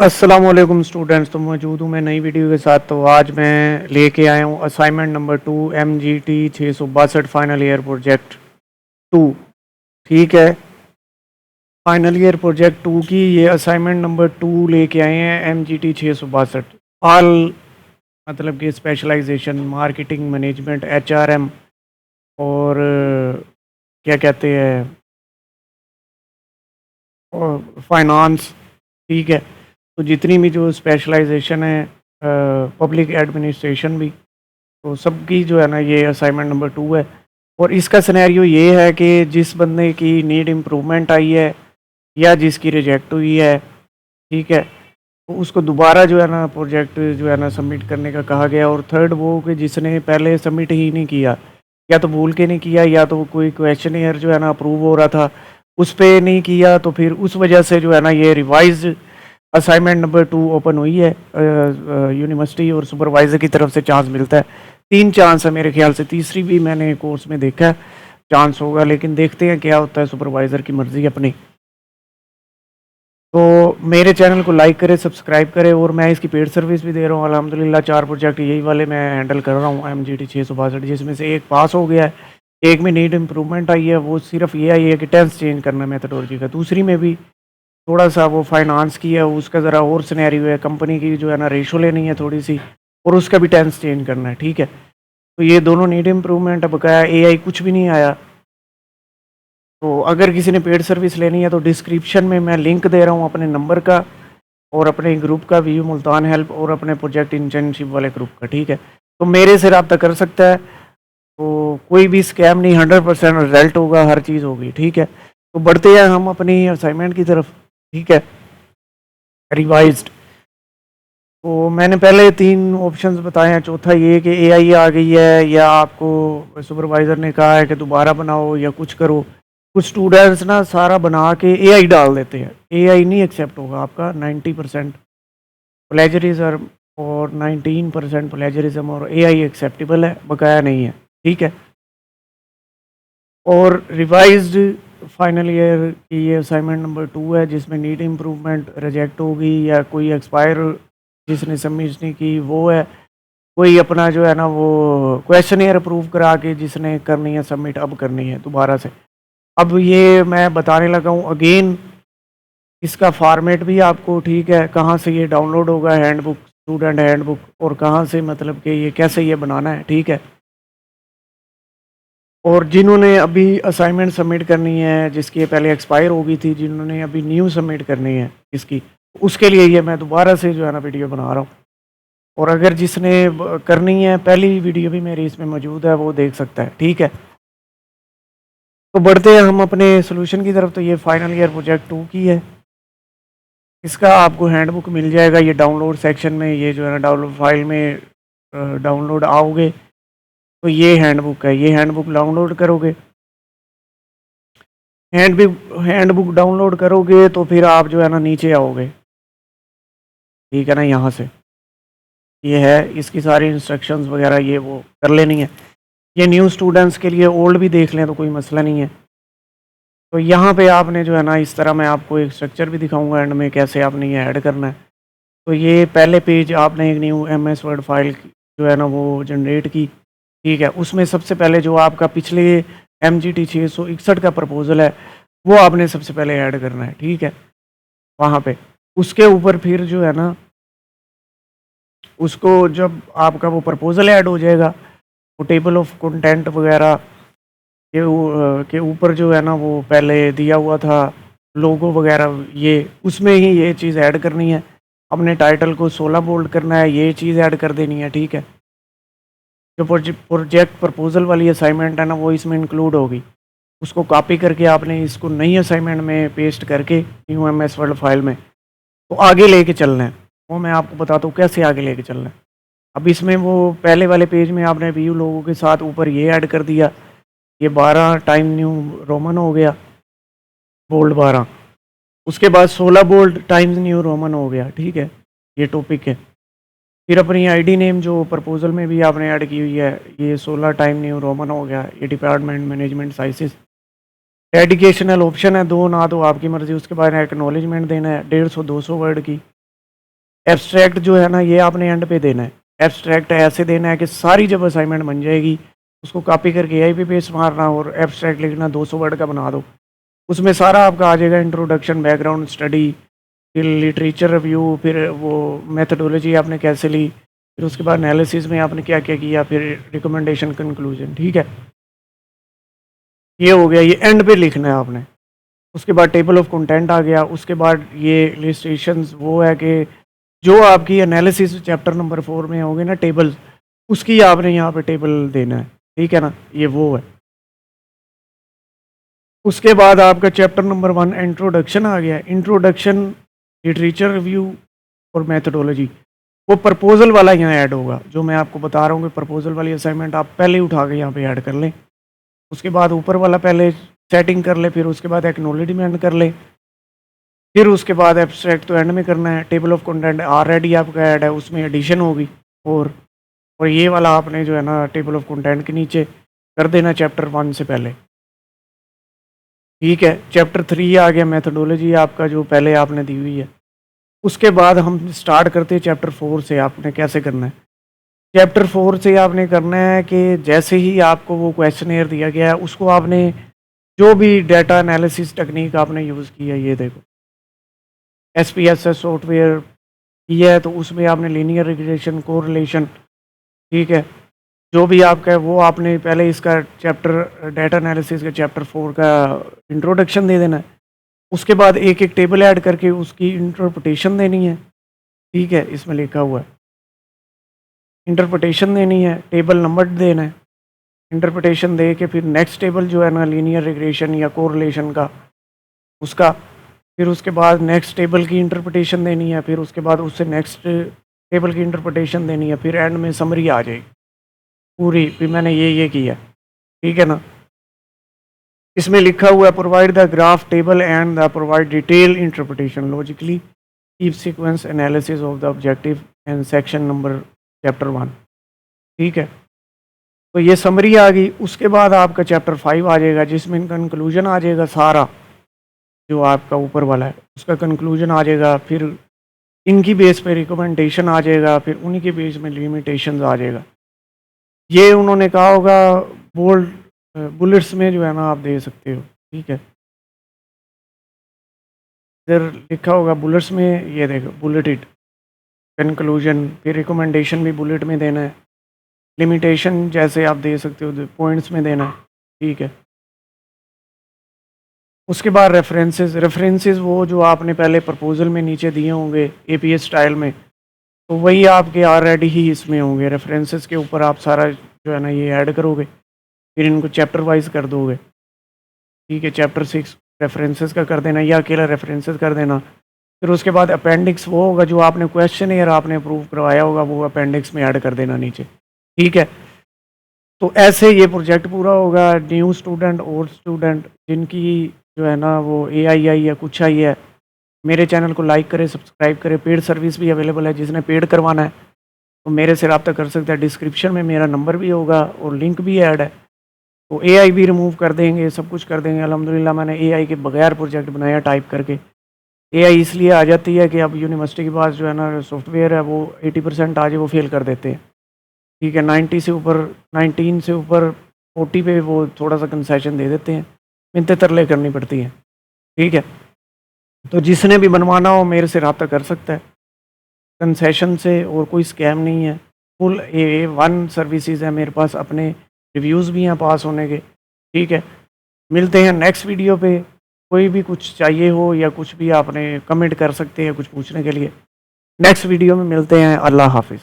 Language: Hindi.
अस्सलाम वालेकुम स्टूडेंट्स। तो मौजूद हूँ मैं नई वीडियो के साथ। तो आज मैं लेके आया हूँ assignment number 2 MGT 662 final year project 2। ठीक है, फाइनल ईयर प्रोजेक्ट 2 की ये असाइनमेंट नंबर 2 लेके आए हैं MGT 662। ऑल मतलब कि स्पेशलाइजेशन मार्केटिंग मैनेजमेंट HRM और क्या कहते हैं और फाइनेंस। ठीक है, तो जितनी भी जो स्पेशलाइजेशन है पब्लिक एडमिनिस्ट्रेशन भी, तो सबकी जो है ना ये असाइनमेंट नंबर 2 है। और इसका सिनेरियो ये है कि जिस बंदे की नीड इम्प्रूवमेंट आई है या जिसकी रिजेक्ट हुई है, ठीक है, तो उसको दोबारा जो है ना प्रोजेक्ट जो है ना सबमिट करने का कहा गया। और थर्ड वो कि जिसने पहले सबमिट ही नहीं किया, या तो भूल के नहीं किया या तो कोई क्वेश्चन जो है ना अप्रूव हो रहा था उस पर नहीं किया, तो फिर उस वजह से जो है ना ये रिवाइज असाइनमेंट नंबर 2 ओपन हुई है यूनिवर्सिटी और सुपरवाइज़र की तरफ से। चांस मिलता है, 3 चांस है मेरे ख्याल से, तीसरी भी मैंने कोर्स में देखा है चांस होगा, लेकिन देखते हैं क्या होता है, सुपरवाइज़र की मर्ज़ी अपनी। तो मेरे चैनल को लाइक करें, सब्सक्राइब करें, और मैं इसकी पेड सर्विस भी दे रहा हूँ अल्हम्दुलिल्लाह। 4 प्रोजेक्ट यही वाले मैं हैंडल कर रहा हूँ MGT 662, जिसमें से एक पास हो गया है, एक में नीड इम्प्रूवमेंट आई है, वो सिर्फ ये आई है कि टेंस चेंज करना है मेथडोलॉजी का। दूसरी में भी थोड़ा सा वो फाइनेंस की है, उसका ज़रा और सिनेरियो है, कंपनी की जो है ना रेशो लेनी है थोड़ी सी, और उसका भी टेंस चेंज करना है। ठीक है, तो ये दोनों नीड इम्प्रूवमेंट। बकाया AI कुछ भी नहीं आया। तो अगर किसी ने पेड सर्विस लेनी है तो डिस्क्रिप्शन में मैं लिंक दे रहा हूँ अपने नंबर का और अपने ग्रुप का, व्यू मुल्तान हेल्प, और अपने प्रोजेक्ट इंटर्नशिप वाले ग्रुप का। ठीक है, तो मेरे से रब्ता कर सकता है। तो कोई भी स्कैम नहीं, 100% रिजल्ट होगा, हर चीज़ होगी। ठीक है, तो बढ़ते हैं हम अपनी असाइनमेंट की तरफ। ठीक है, रिवाइज्ड। तो मैंने पहले 3 ऑप्शंस बताए हैं, चौथा ये कि AI आ गई है, या आपको सुपरवाइज़र ने कहा है कि दोबारा बनाओ या कुछ करो। कुछ स्टूडेंट्स ना सारा बना के AI डाल देते हैं। AI नहीं एक्सेप्ट होगा आपका। 90% प्लेजरिज्म और 19% प्लेजरिज्म, और AI एक्सेप्टेबल है, बकाया नहीं है। ठीक है, और रिवाइज्ड फाइनल ईयर की ये असाइनमेंट नंबर 2 है, जिसमें नीड इम्प्रूवमेंट रिजेक्ट होगी, या कोई एक्सपायर जिसने सबमिट नहीं की वो है, कोई अपना जो है ना वो क्वेश्चन अप्रूव करा के जिसने करनी है सबमिट, अब करनी है दोबारा से। अब ये मैं बताने लगा हूँ अगेन, इसका फॉर्मेट भी आपको, ठीक है, कहाँ से ये डाउनलोड होगा, हैंडबुक, स्टूडेंट हैंडबुक, और कहाँ से मतलब कि ये कैसे ये बनाना है। ठीक है, और जिन्होंने अभी असाइनमेंट सबमिट करनी है, जिसकी पहले एक्सपायर हो गई थी, जिन्होंने अभी न्यू सबमिट करनी है इसकी, उसके लिए ये मैं दोबारा से जो है ना वीडियो बना रहा हूँ। और अगर जिसने करनी है, पहली वीडियो भी मेरी इसमें मौजूद है, वो देख सकता है। ठीक है, तो बढ़ते हैं हम अपने सोल्यूशन की तरफ। तो ये फाइनल ईयर प्रोजेक्ट 2 की है, इसका आपको हैंडबुक मिल जाएगा। ये डाउनलोड सेक्शन में, ये जो है ना डाउनलोड फाइल में डाउनलोड आओगे तो ये हैंडबुक है। ये हैंडबुक डाउनलोड करोगे, हैंडबुक डाउनलोड करोगे तो फिर आप जो है ना नीचे आओगे, ठीक है ना, यहाँ से ये है, इसकी सारी इंस्ट्रक्शंस वगैरह ये वो कर लेनी है। ये न्यू स्टूडेंट्स के लिए, ओल्ड भी देख लें तो कोई मसला नहीं है। तो यहाँ पे आपने जो है ना, इस तरह मैं आपको एक स्ट्रक्चर भी दिखाऊंगा एंड में, कैसे आपने ये ऐड करना है। तो ये पहले पेज आपने एक न्यू MS वर्ड फाइल जो है ना वो जनरेट की। ठीक है, उसमें सबसे पहले जो आपका पिछले MGT 661 का प्रपोजल है वो आपने सबसे पहले ऐड करना है। ठीक है, वहाँ पे उसके ऊपर फिर जो है ना, उसको जब आपका वो प्रपोजल ऐड हो जाएगा, वो टेबल ऑफ कंटेंट वगैरह के ऊपर जो है ना वो पहले दिया हुआ था लोगो वगैरह, ये उसमें ही ये चीज़ ऐड करनी है। अपने टाइटल को 16 बोल्ड करना है, ये चीज़ ऐड कर देनी है। ठीक है, जो प्रोजेक्ट प्रपोजल वाली असाइनमेंट है ना वो इसमें इंक्लूड होगी, उसको कॉपी करके आपने इसको नई असाइनमेंट में पेस्ट करके न्यू MS वर्ड फाइल में तो आगे लेके चलना है। वो मैं आपको बताता हूँ कैसे आगे लेके चलना है। अब इसमें वो पहले वाले पेज में आपने व्यू लोगों के साथ ऊपर ये ऐड कर दिया, ये 12 टाइम न्यू रोमन हो गया, बोल्ड 12। उसके बाद 16 बोल्ड टाइम्स न्यू रोमन हो गया। ठीक है, ये टॉपिक है। फिर अपनी ID नेम जो प्रपोजल में भी आपने ऐड की हुई है, ये 16 टाइम न्यू रोमन हो गया। ये डिपार्टमेंट मैनेजमेंट साइंसेस, एडिकेशनल ऑप्शन है, दो ना दो आपकी मर्जी। उसके बाद एक्नॉलेजमेंट देना है 150-200 वर्ड की। एब्स्ट्रैक्ट जो है ना ये आपने एंड पे देना है। एब्स्ट्रैक्ट ऐसे देना है कि सारी जब असाइनमेंट बन जाएगी उसको कॉपी करके एआई पे पेस्ट मारना और एब्स्ट्रैक्ट लिखना 200 वर्ड का बना दो। उसमें सारा आपका आ जाएगा, इंट्रोडक्शन, बैकग्राउंड स्टडी, फिर लिटरेचर रिव्यू, फिर वो मेथडोलॉजी आपने कैसे ली, फिर उसके बाद एनालिसिस में आपने क्या क्या किया, फिर रिकमेंडेशन, कंक्लूजन। ठीक है, ये हो गया, ये एंड पे लिखना है आपने। उसके बाद टेबल ऑफ कंटेंट आ गया। उसके बाद ये इलिस्ट्रेशंस वो है कि जो आपकी एनालिसिस चैप्टर नंबर 4 में होगी ना टेबल, उसकी आपने यहाँ पे टेबल देना है। ठीक है ना, ये वो है। उसके बाद आपका चैप्टर नंबर 1 इंट्रोडक्शन आ गया। इंट्रोडक्शन, लिटरेचर रिव्यू और मेथडोलॉजी। वो प्रपोजल वाला यहाँ ऐड होगा, जो मैं आपको बता रहा हूँ कि प्रपोजल वाली असाइनमेंट आप पहले ही उठा के यहाँ पे ऐड कर लें। उसके बाद ऊपर वाला पहले सेटिंग कर ले, फिर उसके बाद एक्नॉलेजमेंट कर ले, फिर उसके बाद एब्स्ट्रैक्ट तो एंड में करना है। टेबल ऑफ कंटेंट ऑलरेडी आपका ऐड है, उसमें एडिशन होगी। और ये वाला आपने जो है ना टेबल ऑफ कंटेंट के नीचे कर देना चैप्टर 1 से पहले। ठीक है, चैप्टर 3 आ गया, मेथडोलॉजी आपका जो पहले आपने दी हुई है। उसके बाद हम स्टार्ट करते हैं चैप्टर 4 से। आपने कैसे करना है, चैप्टर 4 से आपने करना है कि जैसे ही आपको वो क्वेश्चनेयर दिया गया है उसको आपने जो भी डाटा एनालिसिस टेक्निक आपने यूज़ की है, ये देखो SPSS सॉफ्टवेयर किया है, तो उसमें आपने लीनियर रिग्रेशन, कोरिलेशन, ठीक है, जो भी आपका है वो आपने पहले इसका चैप्टर डाटा एनालिसिस का चैप्टर 4 का इंट्रोडक्शन दे देना है। उसके बाद एक एक टेबल ऐड करके उसकी इंटरप्रिटेशन देनी है। ठीक है, इसमें लिखा हुआ है इंटरप्रिटेशन देनी है, टेबल नंबर देना है, इंटरप्रिटेशन दे के फिर नेक्स्ट टेबल जो है ना लीनियर रिग्रेशन या कोरिलेशन का, उसका, फिर उसके बाद नेक्स्ट टेबल की इंटरप्रिटेशन देनी है, फिर उसके बाद उससे नेक्स्ट टेबल की इंटरप्रिटेशन देनी है, फिर एंड में समरी आ जाएगी पूरी, फिर मैंने ये किया। ठीक है ना, इसमें लिखा हुआ है provide the graph table and the provide detail interpretation logically keep sequence analysis of the objective and section number chapter 1। ठीक है, तो ये समरी आ गई। उसके बाद आपका चैप्टर 5 आ जाएगा, जिसमें कंक्लूजन आ जाएगा सारा, जो आपका ऊपर वाला है उसका कंक्लूजन आ जाएगा, फिर इनकी बेस पे रिकमेंडेशन आ जाएगा, फिर उन्हीं के बेस में लिमिटेशंस आ जाएगा। ये उन्होंने कहा होगा बोल्ड बुलेट्स में जो है ना आप दे सकते हो। ठीक है, इधर लिखा होगा बुलेट्स में, ये देखो बुलेटेड कंक्लूजन, फिर रिकमेंडेशन भी बुलेट में देना है, लिमिटेशन जैसे आप दे सकते हो पॉइंट्स में देना है। ठीक है, उसके बाद रेफरेंसेस वो जो आपने पहले प्रपोजल में नीचे दिए होंगे APS स्टाइल में, तो वही आपके ऑलरेडी ही इसमें होंगे। रेफरेंसेस के ऊपर आप सारा जो है ना ये ऐड करोगे, फिर इनको चैप्टर वाइज कर दोगे। ठीक है, चैप्टर 6 रेफरेंसेस का कर देना या अकेला रेफरेंसेस कर देना। फिर उसके बाद अपेंडिक्स वो होगा जो आपने क्वेश्चन या आपने अप्रूव करवाया होगा, वो अपेंडिक्स में ऐड कर देना नीचे। ठीक है, तो ऐसे ये प्रोजेक्ट पूरा होगा। न्यू स्टूडेंट, ओल्ड स्टूडेंट, जिनकी जो है ना वो AI आई या कुछ आई है, मेरे चैनल को लाइक करें, सब्सक्राइब करें। पेड सर्विस भी अवेलेबल है, जिसने पेड करवाना है तो मेरे से रब्ता कर सकता है। डिस्क्रिप्शन में मेरा नंबर भी होगा और लिंक भी ऐड है। तो AI भी रिमूव कर देंगे, सब कुछ कर देंगे। अल्हम्दुलिल्लाह मैंने AI के बगैर प्रोजेक्ट बनाया टाइप करके। AI इसलिए आ जाती है कि अब यूनिवर्सिटी के पास जो है ना सॉफ्टवेयर है वो 80% आ जाए वो फेल कर देते हैं। ठीक है, 90 से ऊपर, 19 से ऊपर 40 पे वो थोड़ा सा कंसेशन दे देते हैं, मिन्नतें तरले करनी पड़ती हैं। ठीक है, तो जिसने भी बनवाना हो मेरे से रब्ता कर सकता है कंसेशन से, और कोई स्कैम नहीं है। फुल A1 सर्विसेज है मेरे पास, अपने रिव्यूज़ भी हैं पास होने के। ठीक है, मिलते हैं नेक्स्ट वीडियो पे। कोई भी कुछ चाहिए हो या कुछ भी आपने कमेंट कर सकते हैं कुछ पूछने के लिए। नेक्स्ट वीडियो में मिलते हैं। अल्लाह हाफिज़।